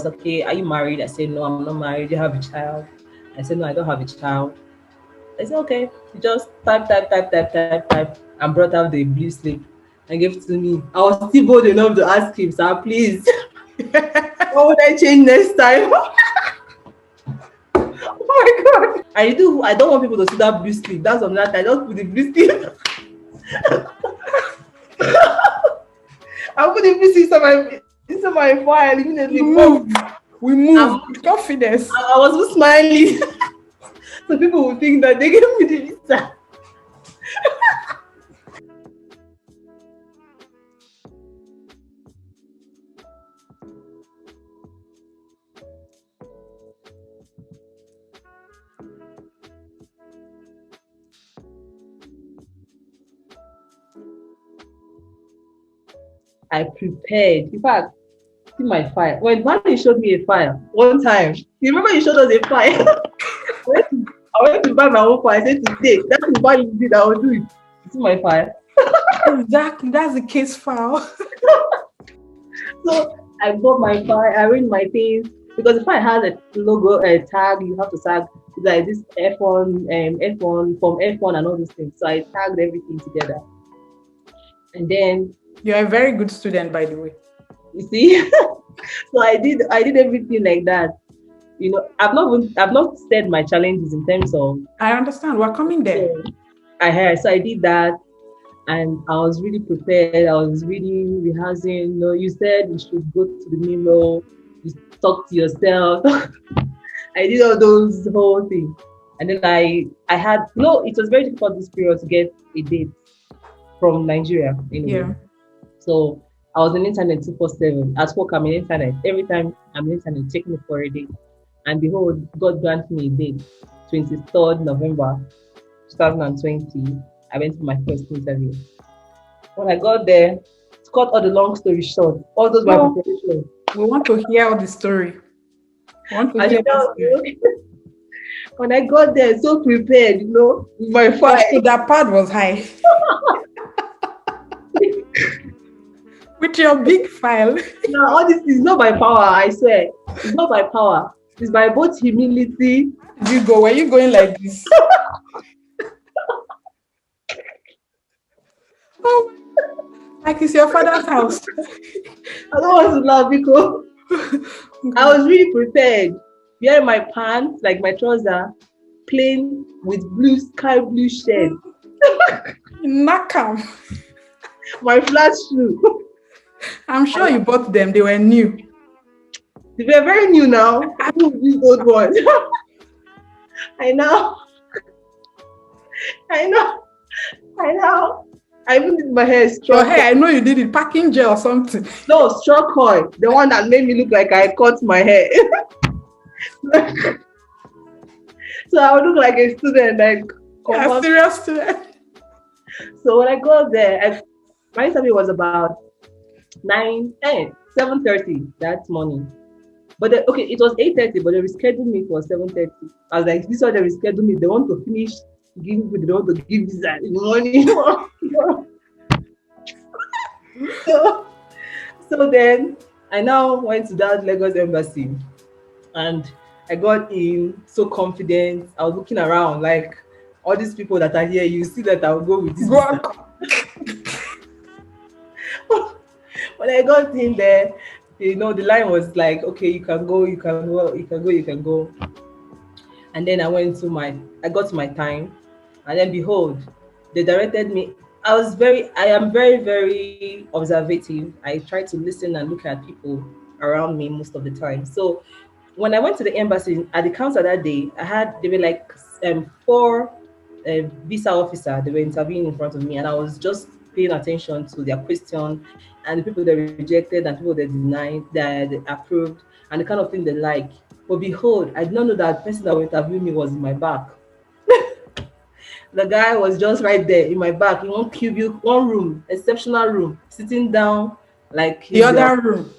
okay, are you married? I said, no, I'm not married. Do you have a child? I said, no, I don't have a child. I said, okay. He just type, and brought out the blue slip and gave it to me. I was still bold enough to ask him, sir, please, what would I change next time? Oh my god. I don't want people to see that blue slip. That's on that. I just put the blue slip. I put the blue slip into my file immediately. We moved. We moved I'm, with confidence. I was so smiling. So people would think that they gave me the visa. I prepared. In fact, see my file. When Valerie showed me a file one time, you remember you showed us a file? I went to buy my own file. I said today, that is what you did, I will do it. See my file. Exactly. That's the case file. So I bought my file, I arranged my things because the file has a logo, a tag, you have to tag like this F1, F1 from F1 and all these things. So I tagged everything together. And then You're a very good student, by the way. you see, so I did everything like that. You know, I've not said my challenges in terms of I understand. We're coming there. so I did that, and I was really prepared. I was really rehearsing. You know, you said you should go to the mirror, you talk to yourself. I did all those whole things, and then I had no. It was very difficult this period to get a date from Nigeria anyway. Yeah. So I was on internet 247. At work, I'm in internet. Every time I'm in internet, checking it for a date. And behold, God granted me a date, 23rd November 2020. I went for my first interview. When I got there, to cut all the long story short, all those were preparations. We want to hear all the story. We want to I hear should the story. when I got there, so prepared, with my file. So that part was high. With your big file. No, all this is not by power, I swear. It's not by power. It's by both humility. Were you going like this? Oh, like it's your father's house. I don't want to laugh because I was really prepared. Wearing my pants, like my trouser, plain with sky blue shirt. Nakam. My flat shoe. I'm sure you bought them. They were new. They were very new now. I don't use old ones. I know. I even did my hair straw. Your hair, I know you did it. Packing gel or something. No, straw coil. The one that made me look like I cut my hair. So I would look like a student, like a serious student. So when I got there, my interview was about 7:30 that morning. But it was 8:30, but they rescheduled me for 7:30. I was like, this is what they rescheduled me. They want to finish giving people, they want to give this in the morning. So then I now went to that Lagos embassy and I got in so confident. I was looking around like all these people that are here, you see that I'll go with this. When I got in there, the line was like, okay, you can go. And then I got to my time, and then behold, they directed me. I am very, very observative. I try to listen and look at people around me most of the time. So when I went to the embassy at the counter that day, they were like 4 visa officer. They were interviewing in front of me, and I was just paying attention to their question and the people they rejected and people they denied, that they approved, and the kind of thing they like. But behold, I did not know that the person that was interviewing me was in my back. The guy was just right there in my back in one room, exceptional room, sitting down like the other room.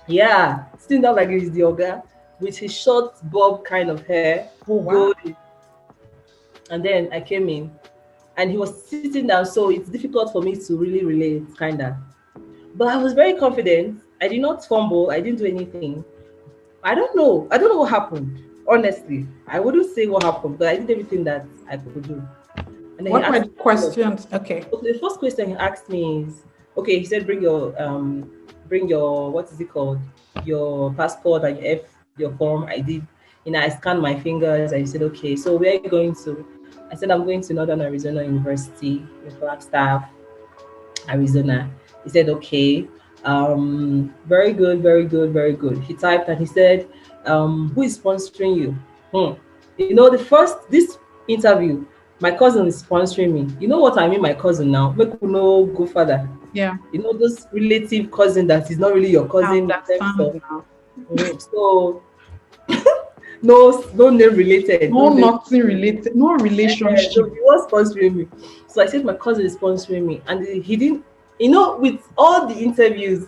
Yeah, sitting down like he's the Oga with his short bob kind of hair. Oh, wow. And then I came in and he was sitting down, so it's difficult for me to really relate, kind of. But I was very confident. I did not fumble. I didn't do anything. I don't know. I don't know what happened. Honestly, I wouldn't say what happened, but I did everything that I could do. And then he What were asked the me a couple of questions? Okay. okay, the first question he asked me is, okay, he said bring your what is it called? Your passport and your form. I did, I scanned my fingers. I said, okay, so where are you going to? I said I'm going to Northern Arizona University in Flagstaff, Arizona. He said, okay, very good, very good, very good. He typed and he said, who is sponsoring you? The first this interview, my cousin is sponsoring me. You know what I mean, my cousin now. Make we no go further. Yeah. Those relative cousin that is not really your I cousin in terms understand of now. so no name related, no No, name. nothing related. No So relationship. he was sponsoring me. So I said my cousin is sponsoring me, and he didn't. With all the interviews,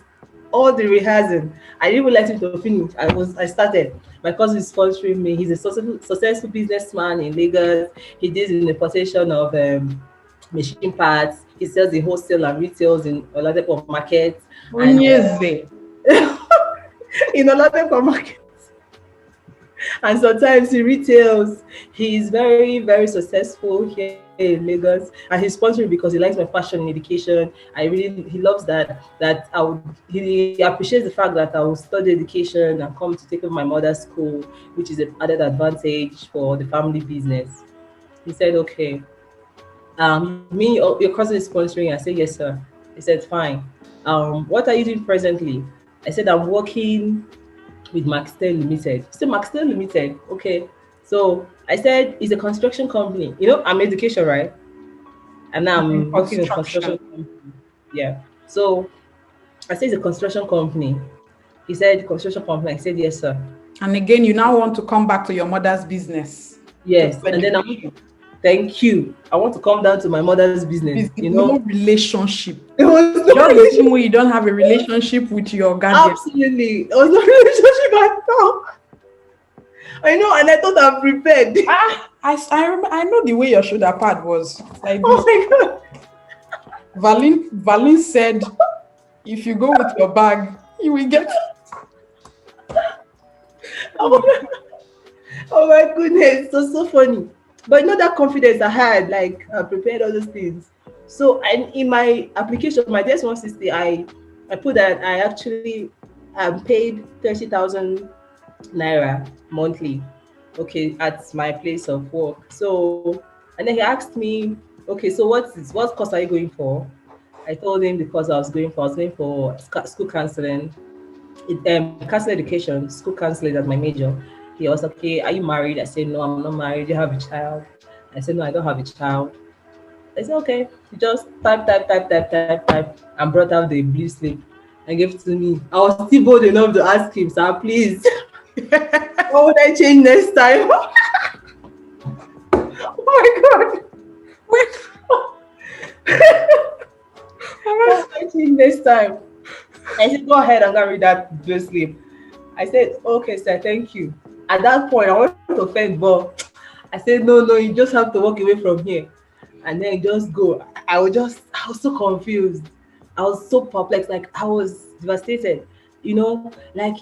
all the rehearsing, I didn't even let him to finish. I started. My cousin is sponsoring me. He's a successful businessman in Lagos. He deals in the possession of machine parts. He sells in wholesale and retails in Oladepo market and Onyeze. in Oladepo market. And sometimes he retails. He's very, very successful here in Lagos, and he's sponsoring because he likes my passion in education. He loves that he appreciates the fact that I will study education and come to take over my mother's school, which is an added advantage for the family business. He said, okay, your cousin is sponsoring. I said, yes, sir. He said, fine. What are you doing presently? I said, I'm working with Maxtel Limited. He said, Maxtel Limited, okay. So I said, it's a construction company. I'm education, right? And now In I'm working in construction. construction company. Yeah. So I said, it's a construction company. He said, construction company. I said, yes, sir. And again, you now want to come back to your mother's business. To Yes. And then thank you. I want to come down to my mother's business. No relationship. There was no Just the same relationship. way you don't have a relationship with your guardian. Absolutely. There was no relationship at all. I know, and I thought I'm prepared. I know the way your shoulder pad was. Like Oh my God. Valin said, if you go with your bag, you will get. Oh my goodness, so funny. But that confidence I had, like I prepared all those things. So and in my application, my DS 160, I put that I actually paid 30,000 naira monthly, okay, at my place of work. So and then he asked me, okay, so what course are you going for? I told him the course I was going for school counseling, counseling education, school counseling as my major. He was okay, are you married? I said, no, I'm not married. Do you have a child? I said, no, I don't have a child. I said, okay. He just type, and brought out the blue slip and gave it to me. I was still bold enough to ask him, sir, please, what would I change next time? Oh my God. What would I change next time? I said, go ahead and go read that blue slip. I said, okay, sir, thank you. At that point, I wanted to offend, but I said, no, you just have to walk away from here. And then just go. I was so confused. I was so perplexed. Like, I was devastated. Like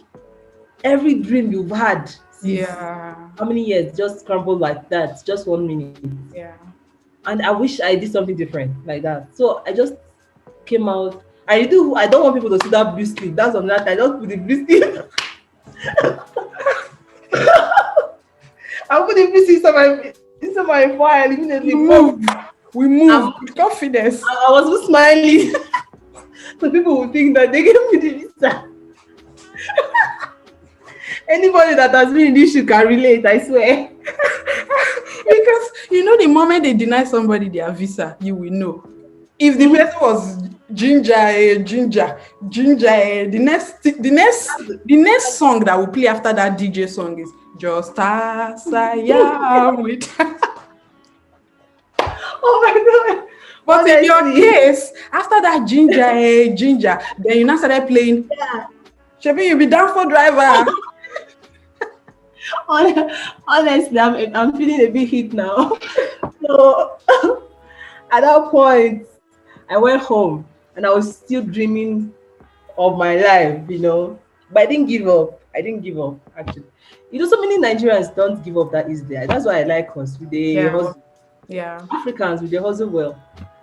every dream you've had since how many years just crumbled like that, just 1 minute. Yeah. And I wish I did something different like that. So I just came out. I don't want people to see that blue sleep. That's on that. I just put the blue sleep. I put the blue sleep into my file immediately. We move with confidence. I was smiling. So people would think that they gave me the visa. Anybody that has been in this shoe can relate, I swear. Because the moment they deny somebody their visa, you will know. If the person was ginger, the next song that will play after that DJ song is Just As I Am with. Oh my God. But honestly, in your case, after that ginger, then you now started playing. Yeah. Shebi, you be down for driver. Honestly, I'm feeling a bit hit now. So at that point, I went home and I was still dreaming of my life, but I didn't give up. I didn't give up actually. So many Nigerians don't give up that easily. That's why I like us with the Yeah. hustle. Yeah. Africans with the hustle well.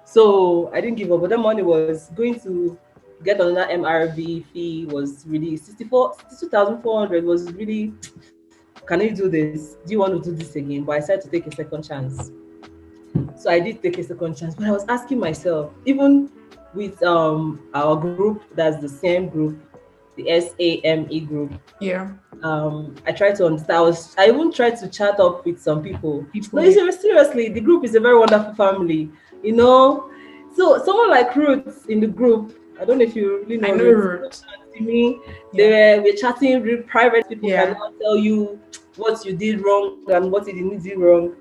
So I didn't give up, but that money was going to get another MRV fee was really 62,400 was really, can you do this? Do you want to do this again? But I decided to take a second chance. So I did take a second chance, but I was asking myself, even with our group, that's the same group, the SAME group. Yeah. I tried to understand. I even tried to chat up with some people. No, People. seriously, the group is a very wonderful family, you know. So someone like Ruth in the group, I don't know if you really I know know Ruth. root. To me, Yeah. we're chatting real private. People Yeah. cannot tell you what you did wrong and what you didn't do wrong.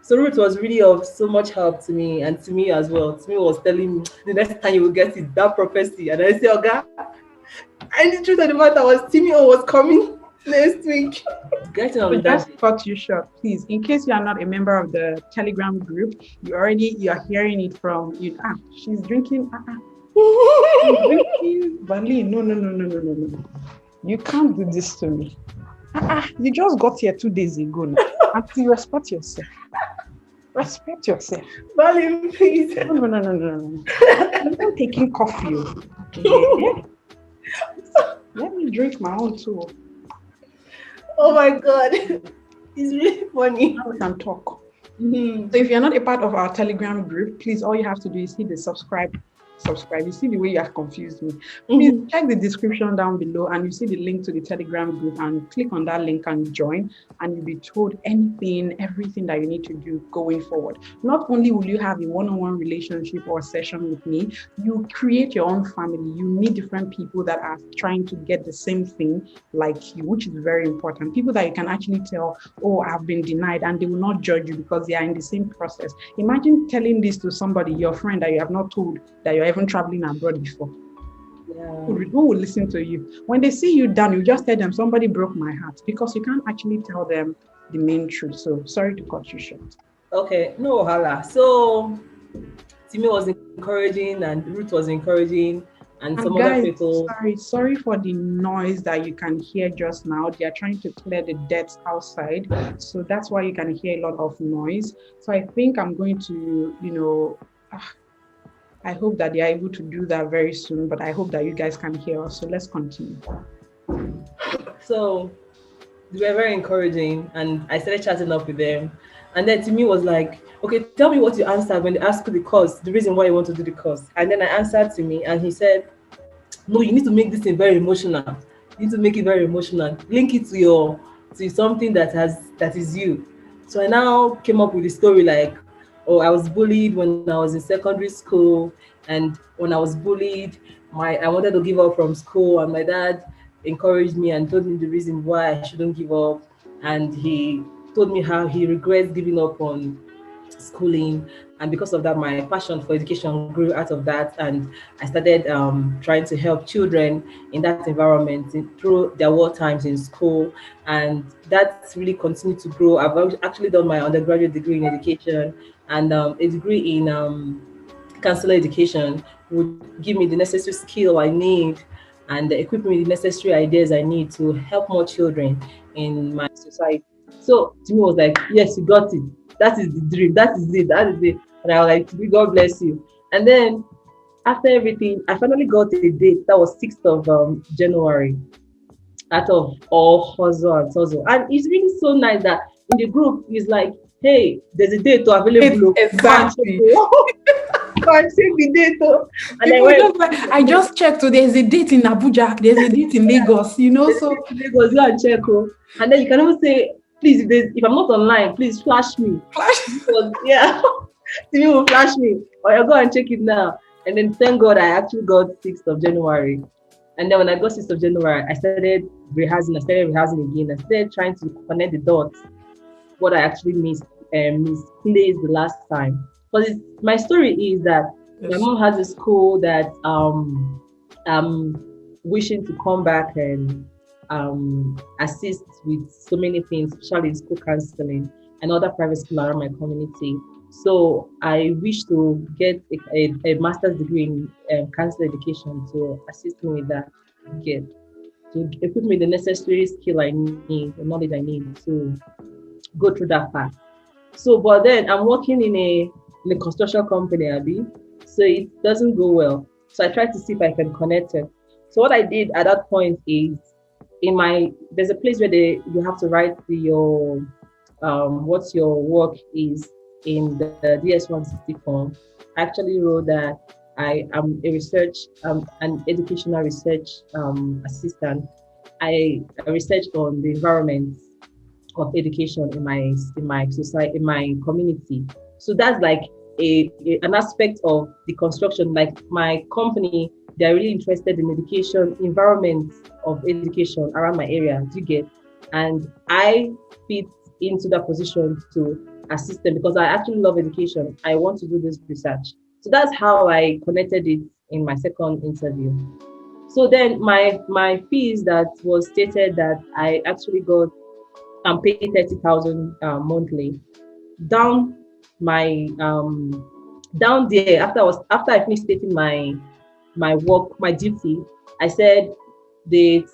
So Ruth was really of so much help to me and to me as well. To me was telling me the next time you will get it, that prophecy. And I say, Oga, and the truth of the matter was Timmy O was coming next week. Getting So on that just day. cut you short, please. In case you are not a member of the Telegram group, you are hearing it from you. She's drinking. She's drinking Bali. No, no, no, no, no, no, no. You can't do this to me. You just got here 2 days ago now. Auntie, respect yourself. Respect yourself. Volume, please. No, no, no, no, no, no. I'm not taking coffee. Yeah. Let me drink my own too. Oh my god. It's really funny. Now we can talk. Mm-hmm. So if you're not a part of our Telegram group, please, all you have to do is hit the subscribe. You see the way you have confused me. Please check the description down below and you see the link to the Telegram group and click on that link and join, and you'll be told everything that you need to do going forward. Not only will you have a one-on-one relationship or session with me, you create your own family. You meet different people that are trying to get the same thing like you, which is very important. People that you can actually tell, oh, I've been denied, and they will not judge you because they are in the same process. Imagine telling this to somebody, your friend that you have not told that you're even traveling abroad before. Yeah. Who will listen to you? When they see you down, you just tell them somebody broke my heart, because you can't actually tell them the main truth. So sorry to cut you short. Okay, no hala. So Timmy was encouraging and Ruth was encouraging and And some other guys, people. sorry for the noise that you can hear just now. They are trying to clear the dirt outside, so that's why you can hear a lot of noise. So I think I'm going to, I hope that they are able to do that very soon, but I hope that you guys can hear us. So let's continue. So they were very encouraging and I started chatting up with them. And then Timmy was like, okay, tell me what you answered when they asked you the course, the reason why you want to do the course. And then I answered to me and he said, no, you need to make this thing very emotional. You need to make it very emotional. Link it to something that is you. So I now came up with a story like, oh, I was bullied when I was in secondary school, and when I was bullied, I wanted to give up from school, and my dad encouraged me and told me the reason why I shouldn't give up, and he told me how he regrets giving up on schooling, and because of that my passion for education grew out of that, and I started trying to help children in that environment through their war times in school, and that's really continued to grow. I've actually done my undergraduate degree in education, and a degree in counselor education would give me the necessary skill I need and equip me with the necessary ideas I need to help more children in my society. So to me, it was like, yes, you got it. That is the dream. That is it. That is it. And I was like, God bless you. And then after everything, I finally got a date. That was 6th of January. Out of all hustle and tussle. And it's really so nice that in the group, it's like, hey, there's a date available. Exactly. Go and check the date. And I People went, just like, I just checked. So there's a date in Abuja. There's a date in Lagos. So Lagos, go and check. And then you can always say, please, if I'm not online, please flash me. Because, yeah, TV will flash me. Or you go and check it now. And then thank God I actually got 6th of January. And then when I got 6th of January, I started rehearsing again. I started trying to connect the dots, what I actually misplaced the last time. Because my story is that my yes. mom has a school that I'm wishing to come back and assist with so many things, especially in school counseling and other private school around my community. So I wish to get a master's degree in counselor education to assist me with that. Get. to equip me the necessary skill I need, the knowledge I need to go through that path. So, but then I'm working in a construction company, Abby. So it doesn't go well. So I tried to see if I can connect it. So what I did at that point is there's a place where you have to write your what your work is in the DS-160 form. I actually wrote that I am a an educational research assistant. I researched on the environment of education in my society, in my community. So that's like an aspect of the construction. Like my company, they're really interested in education, environment of education around my area. Do you get? And I fit into that position to assist them because I actually love education. I want to do this research. So that's how I connected it in my second interview. So then my fees that was stated that I actually got paid 30,000 monthly. Down my down there after I finished stating my work, my duty, I said the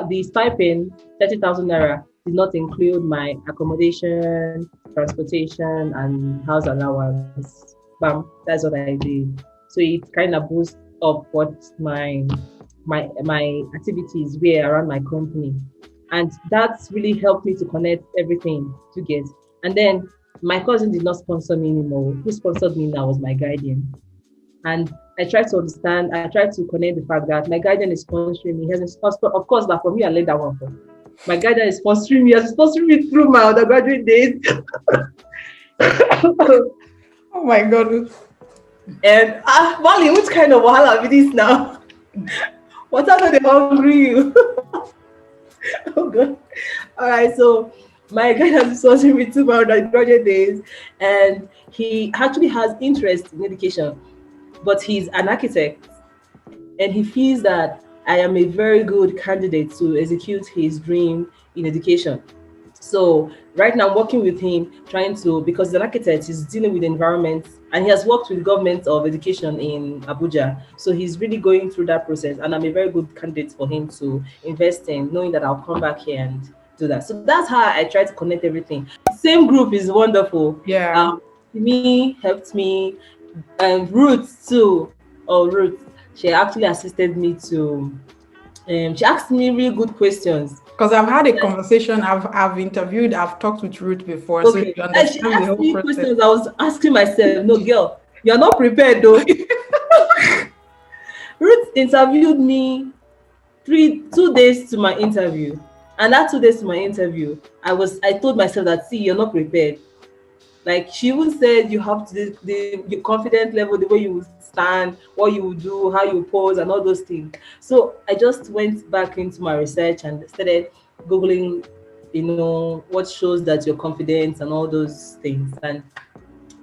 the stipend 30,000 naira did not include my accommodation, transportation, and house allowance. Bam, that's what I did. So it kind of boosts up what my activities were around my company, and that's really helped me to connect everything to get. And then my cousin did not sponsor me anymore. Who sponsored me now was my guardian. And I tried to understand, I tried to connect the fact that my guardian is sponsoring me. He hasn't sponsored, of course, but for me, I let that one go. My guardian is sponsoring me, has sponsored me through my undergraduate days. Oh my God. And Molly, which kind of wahala be this now? What are they hungry you? Oh god. All right, so my guy has been sourcing me through my undergraduate days, and he actually has interest in education, but he's an architect, and he feels that I am a very good candidate to execute his dream in education. So right now I'm working with him, trying to, because he's an architect, he's dealing with the environment, and he has worked with government of education in Abuja. So he's really going through that process, and I'm a very good candidate for him to invest in, knowing that I'll come back here and do that. So that's how I try to connect everything. Same group is wonderful. Yeah. Me helped me, and Ruth too. Oh, Ruth, she actually assisted me to. She asked me really good questions. Because I've had a conversation, I've interviewed, I've talked with Ruth before, so Okay. you And she understand the asked whole me process. questions. I was asking myself, no, girl, you're not prepared though. Ruth interviewed me 2 days to my interview. And that 2 days to my interview, I told myself that, see, you're not prepared. Like she even said, you have to your confidence level, the way you would stand, what you would do, how you pose, and all those things. So I just went back into my research and started googling, what shows that you're confident and all those things. And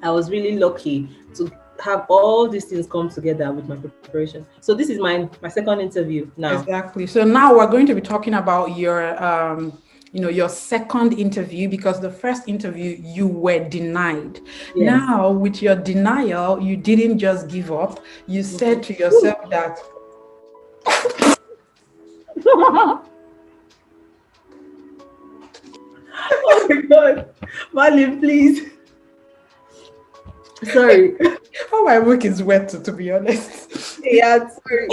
I was really lucky to have all these things come together with my preparation. So this is my second interview now. Exactly. So now we're going to be talking about your second interview, because the first interview you were denied. Yes. Now, with your denial, you didn't just give up. You said to yourself that, Oh my god. Marlene, please. Sorry. oh, my book is wet, to be honest. Yeah, sorry.